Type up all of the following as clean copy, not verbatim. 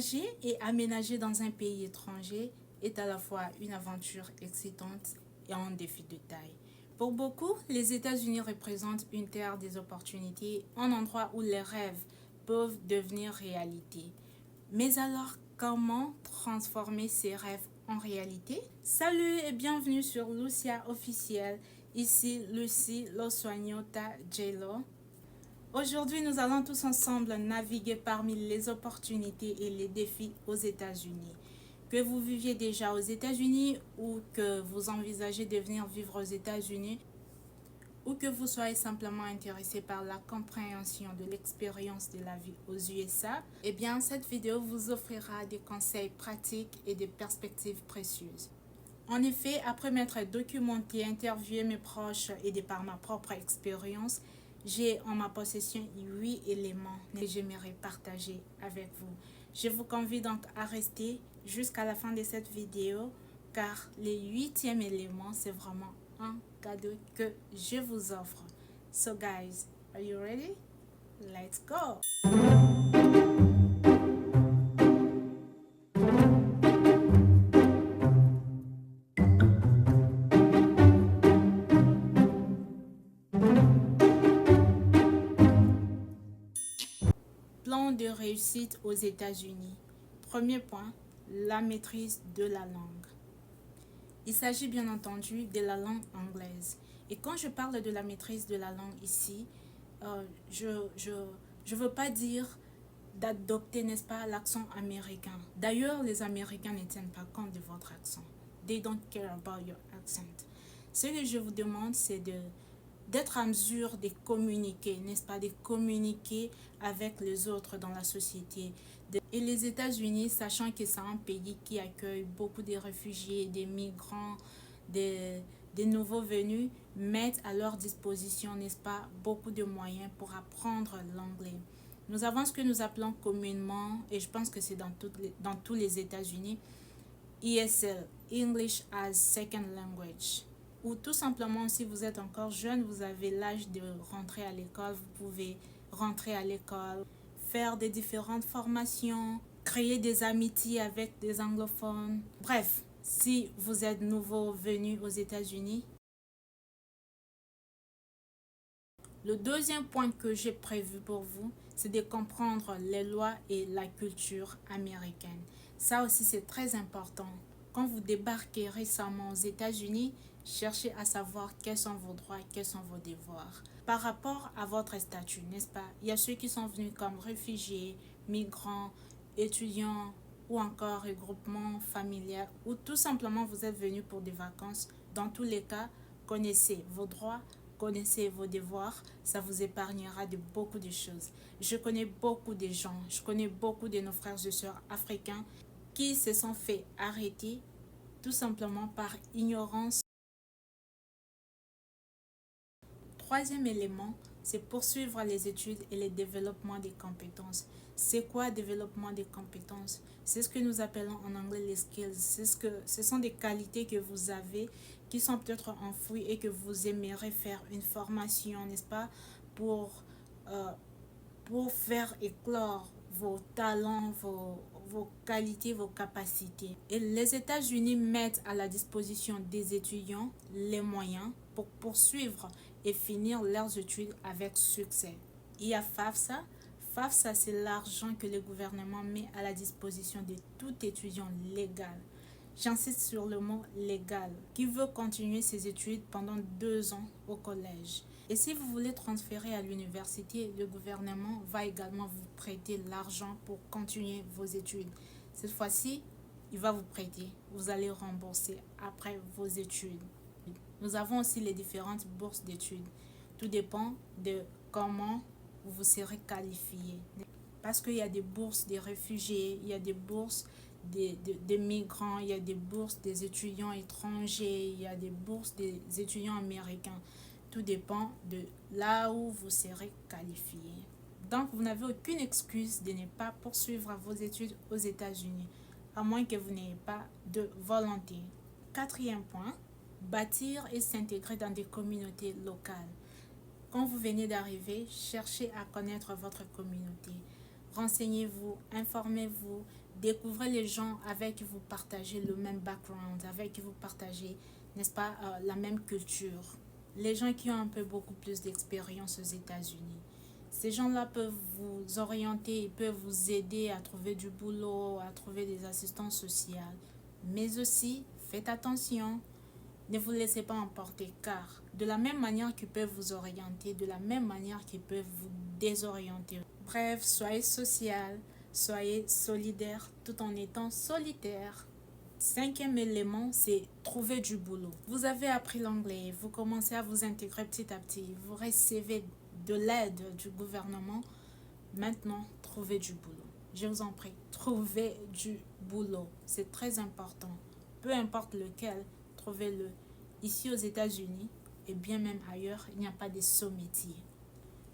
Déménager et aménager dans un pays étranger est à la fois une aventure excitante et un défi de taille. Pour beaucoup, les États-Unis représentent une terre des opportunités, un endroit où les rêves peuvent devenir réalité. Mais alors, comment transformer ces rêves en réalité? Salut et bienvenue sur Lucia Officiel, ici Lucie Losoignota J-Lo. Aujourd'hui, nous allons tous ensemble naviguer parmi les opportunités et les défis aux États-Unis. Que vous viviez déjà aux États-Unis ou que vous envisagez de venir vivre aux États-Unis ou que vous soyez simplement intéressé par la compréhension de l'expérience de la vie aux USA, eh bien, cette vidéo vous offrira des conseils pratiques et des perspectives précieuses. En effet, après m'être documenté, interviewé mes proches et de par ma propre expérience, j'ai en ma possession 8 éléments que j'aimerais partager avec vous. Je vous convie donc à rester jusqu'à la fin de cette vidéo car le 8e élément, c'est vraiment un cadeau que je vous offre. So guys, are you ready? Let's go! Plan de réussite aux États-Unis. Premier point, la maîtrise de la langue. Il s'agit bien entendu de la langue anglaise. Et quand je parle de la maîtrise de la langue ici, je veux pas dire d'adopter, n'est-ce pas, l'accent américain. D'ailleurs, les Américains ne tiennent pas compte de votre accent. They don't care about your accent. Ce que je vous demande, c'est d'être en mesure de communiquer, n'est-ce pas, de communiquer avec les autres dans la société. Et les États-Unis, sachant que c'est un pays qui accueille beaucoup de réfugiés, des migrants, des nouveaux venus, mettent à leur disposition, n'est-ce pas, beaucoup de moyens pour apprendre l'anglais. Nous avons ce que nous appelons communément, et je pense que c'est dans tous les États-Unis, ESL, English as Second Language. Ou tout simplement, si vous êtes encore jeune, vous avez l'âge de rentrer à l'école, vous pouvez rentrer à l'école, faire des différentes formations, créer des amitiés avec des anglophones. Bref, si vous êtes nouveau venu aux États-Unis. Le deuxième point que j'ai prévu pour vous, c'est de comprendre les lois et la culture américaine. Ça aussi, c'est très important. Quand vous débarquez récemment aux États-Unis, cherchez à savoir quels sont vos droits, quels sont vos devoirs. Par rapport à votre statut, n'est-ce pas? Il y a ceux qui sont venus comme réfugiés, migrants, étudiants ou encore regroupement familial ou tout simplement vous êtes venus pour des vacances. Dans tous les cas, connaissez vos droits, connaissez vos devoirs, ça vous épargnera de beaucoup de choses. Je connais beaucoup de gens, je connais beaucoup de nos frères et sœurs africains qui se sont fait arrêter tout simplement par ignorance. Troisième élément, c'est poursuivre les études et le développement des compétences. C'est quoi développement des compétences? C'est ce que nous appelons en anglais les skills. Ce sont des qualités que vous avez qui sont peut-être enfouies et que vous aimeriez faire une formation, n'est-ce pas, pour faire éclore vos talents, vos qualités, vos capacités. Et les États-Unis mettent à la disposition des étudiants les moyens pour poursuivre et finir leurs études avec succès. Il y a FAFSA. FAFSA, c'est l'argent que le gouvernement met à la disposition de tout étudiant légal. J'insiste sur le mot légal, qui veut continuer ses études pendant 2 ans au collège. Et si vous voulez transférer à l'université, le gouvernement va également vous prêter l'argent pour continuer vos études. Cette fois-ci, il va vous prêter. Vous allez rembourser après vos études. Nous avons aussi les différentes bourses d'études. Tout dépend de comment vous serez qualifié. Parce qu'il y a des bourses des réfugiés, il y a des bourses des migrants, il y a des bourses des étudiants étrangers, il y a des bourses des étudiants américains. Tout dépend de là où vous serez qualifié. Donc, vous n'avez aucune excuse de ne pas poursuivre vos études aux États-Unis, à moins que vous n'ayez pas de volonté. Quatrième point, bâtir et s'intégrer dans des communautés locales. Quand vous venez d'arriver, cherchez à connaître votre communauté. Renseignez-vous, informez-vous Découvrez les gens avec qui vous partagez le même background, avec qui vous partagez, n'est-ce pas, la même culture. Les gens qui ont un peu beaucoup plus d'expérience aux États-Unis. Ces gens-là peuvent vous orienter, ils peuvent vous aider à trouver du boulot, à trouver des assistants sociaux. Mais aussi, faites attention, ne vous laissez pas emporter car de la même manière qu'ils peuvent vous orienter, de la même manière qu'ils peuvent vous désorienter. Bref, soyez social, soyez solidaire tout en étant solitaire. Cinquième élément, c'est trouver du boulot. Vous avez appris l'anglais, vous commencez à vous intégrer petit à petit, vous recevez de l'aide du gouvernement. Maintenant, trouvez du boulot. Je vous en prie, trouvez du boulot. C'est très important. Peu importe lequel, trouvez-le. Ici aux États-Unis et bien même ailleurs, il n'y a pas de sot métiers.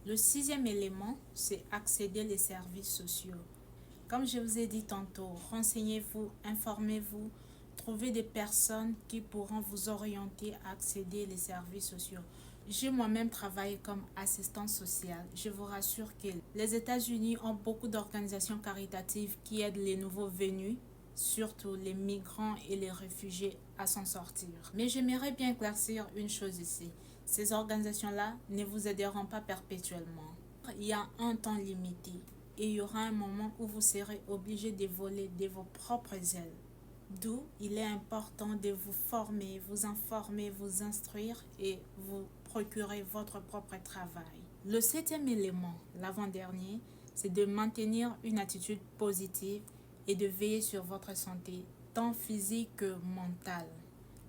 Le sixième élément, c'est accéder les services sociaux. Comme je vous ai dit tantôt, renseignez-vous, informez-vous, trouvez des personnes qui pourront vous orienter à accéder les services sociaux. J'ai moi-même travaillé comme assistante sociale. Je vous rassure que les États-Unis ont beaucoup d'organisations caritatives qui aident les nouveaux venus, surtout les migrants et les réfugiés, à s'en sortir. Mais j'aimerais bien éclaircir une chose ici. Ces organisations-là ne vous aideront pas perpétuellement. Il y a un temps limité et il y aura un moment où vous serez obligé de voler de vos propres ailes. D'où il est important de vous former, vous informer, vous instruire et vous procurer votre propre travail. Le septième élément, l'avant-dernier, c'est de maintenir une attitude positive et de veiller sur votre santé, tant physique que mentale.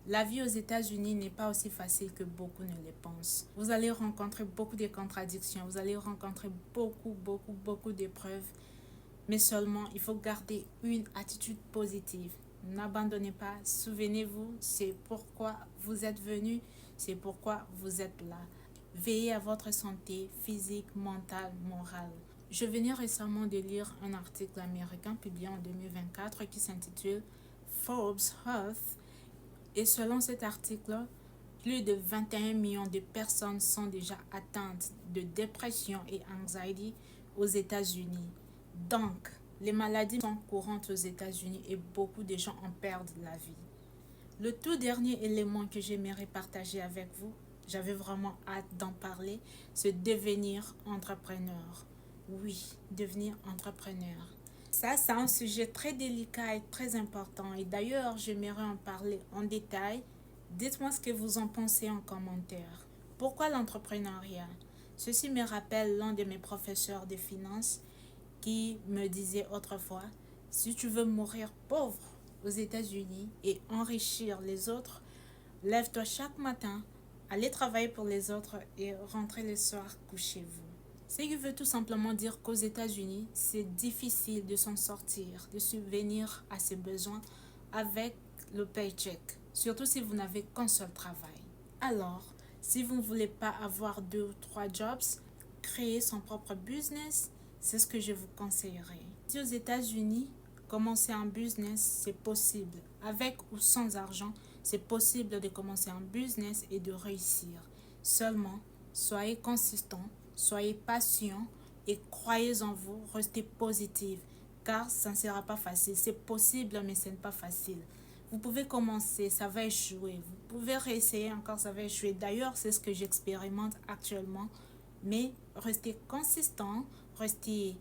La vie aux États-Unis n'est pas aussi facile que beaucoup ne le pensent. Vous allez rencontrer beaucoup de contradictions, vous allez rencontrer beaucoup d'épreuves, mais seulement il faut garder une attitude positive. N'abandonnez pas, souvenez-vous, c'est pourquoi vous êtes venu, c'est pourquoi vous êtes là. Veillez à votre santé physique, mentale, morale. Je venais récemment de lire un article américain publié en 2024 qui s'intitule Forbes Health. Et selon cet article, plus de 21 millions de personnes sont déjà atteintes de dépression et anxiety aux États-Unis. Donc, les maladies sont courantes aux États-Unis et beaucoup de gens en perdent la vie. Le tout dernier élément que j'aimerais partager avec vous, j'avais vraiment hâte d'en parler, c'est devenir entrepreneur. Oui, devenir entrepreneur. Ça, c'est un sujet très délicat et très important. Et d'ailleurs, j'aimerais en parler en détail. Dites-moi ce que vous en pensez en commentaire. Pourquoi l'entrepreneuriat? Ceci me rappelle l'un de mes professeurs de finance qui me disait autrefois, si tu veux mourir pauvre aux États-Unis et enrichir les autres, lève-toi chaque matin, allez travailler pour les autres et rentrez le soir, couchez-vous. Ce qui veut tout simplement dire qu'aux États-Unis, c'est difficile de s'en sortir, de subvenir à ses besoins avec le paycheck, surtout si vous n'avez qu'un seul travail. Alors, si vous ne voulez pas avoir 2 ou 3 jobs, créer son propre business, c'est ce que je vous conseillerais. Si aux États-Unis, commencer un business, c'est possible. Avec ou sans argent, c'est possible de commencer un business et de réussir. Seulement, soyez consistant, soyez patient et croyez en vous, restez positif, car ça ne sera pas facile. C'est possible, mais ce n'est pas facile. Vous pouvez commencer, ça va échouer. Vous pouvez réessayer encore, ça va échouer. D'ailleurs, c'est ce que j'expérimente actuellement. Mais restez consistant, restez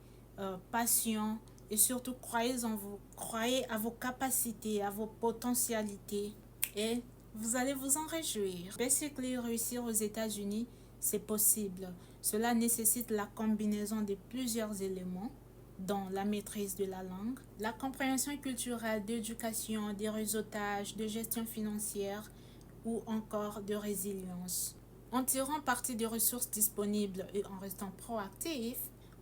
patient et surtout croyez en vous. Croyez à vos capacités, à vos potentialités et vous allez vous en réjouir. Basically, réussir aux États-Unis, c'est possible. Cela nécessite la combinaison de plusieurs éléments, dont la maîtrise de la langue, la compréhension culturelle, d'éducation, de réseautage, de gestion financière ou encore de résilience. En tirant parti des ressources disponibles et en restant proactif,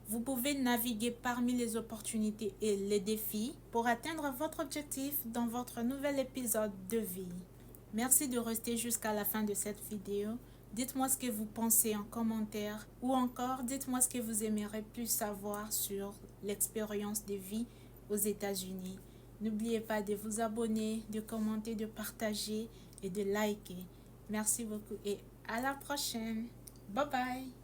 vous pouvez naviguer parmi les opportunités et les défis pour atteindre votre objectif dans votre nouvel épisode de vie. Merci de rester jusqu'à la fin de cette vidéo. Dites-moi ce que vous pensez en commentaire ou encore dites-moi ce que vous aimeriez plus savoir sur l'expérience de vie aux États-Unis. N'oubliez pas de vous abonner, de commenter, de partager et de liker. Merci beaucoup et à la prochaine. Bye bye.